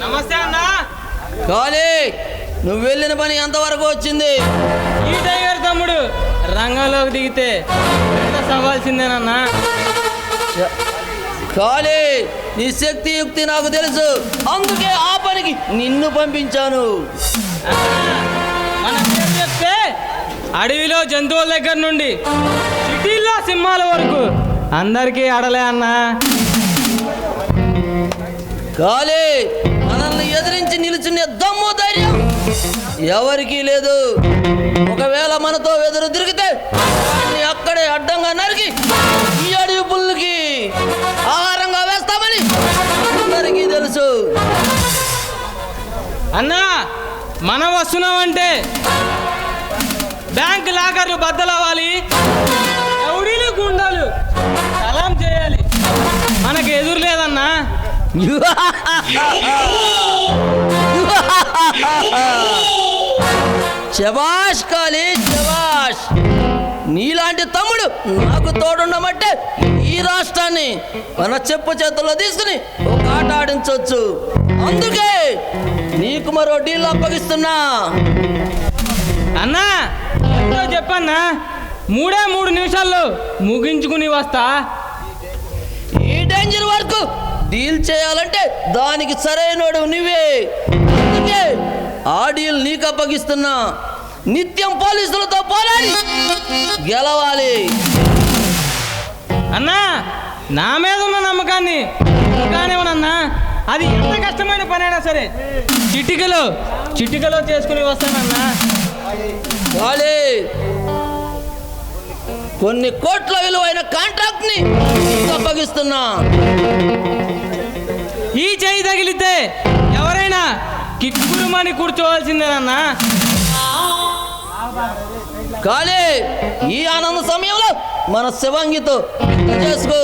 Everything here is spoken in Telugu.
నమస్తే అన్న. కాళీ, నువ్వు వెళ్ళిన పని ఎంతవరకు వచ్చింది? ఈ టైగర్ తమ్ముడు రంగంలోకి దిగితే సవాల్సిందేనన్నా. కాళీ, నీ శక్తి యుక్తి నాకు తెలుసు, అందుకే ఆ పనికి నిన్ను పంపించాను. మన పేరు చెప్తే అడవిలో జంతువుల దగ్గర నుండి సిటీల్లో సింహాల వరకు అందరికీ అడలే అన్నా. కాళీ, మనల్ని ఎదిరించి నిలుచునే దమ్ము ధైర్యం ఎవరికీ లేదు. ఒకవేళ మనతో ఎదురు తిరిగితే వాడిని అక్కడే అడ్డంగా నరికి ఈ అడవి పుల్లుకి ఆహారంగా వేస్తామని అందరికీ తెలుసు. అన్నా, మనం వస్తున్నామంటే బ్యాంక్ లాకర్లు బద్దలవ్వాలి, రౌడీలు గుండాలు సలాం చేయాలి. మనకు ఎదురు లేదన్నా. శబాష్ కాళీ, శబాష్. నీలాంటి తమ్ముడు నాకు తోడుండమంటే ఈ రాష్ట్రాన్ని మన చెప్పు చేతుల్లో తీసుకుని ఒక ఆట ఆడించవచ్చు. అందుకే నీకు మరో డీల్ అప్పగిస్తున్నా. అన్నా, ఎంతో చెప్పన్నా, 3 నిమిషాల్లో ముగించుకుని వస్తా. ఈ డేంజర్ వర్క్ డీల్ చేయాలంటే దానికి సరైనడు నువ్వే. అందుకే ఆ డీల్ నీకు అప్పగిస్తున్నా. నిత్యం పోలీసులతో పోరాడి గెలవాలి. అన్నా, నా మీద ఉన్న నమ్మకాన్ని కానివ్వనన్నా. అది ఎంత కష్టమైన పనైనా సరే చిటికలో చేసుకుని వస్తానన్నా. కాళీ, కొన్ని కోట్ల విలువైన కాంట్రాక్ట్ ని అప్పగిస్తున్నా. ఈ చేయి తగిలితే ఎవరైనా కిక్కురుమని కూర్చోవలసిందేనన్నా. కాళీ, ఈ ఆనంద సమయంలో మన శివంగితో చేసుకో.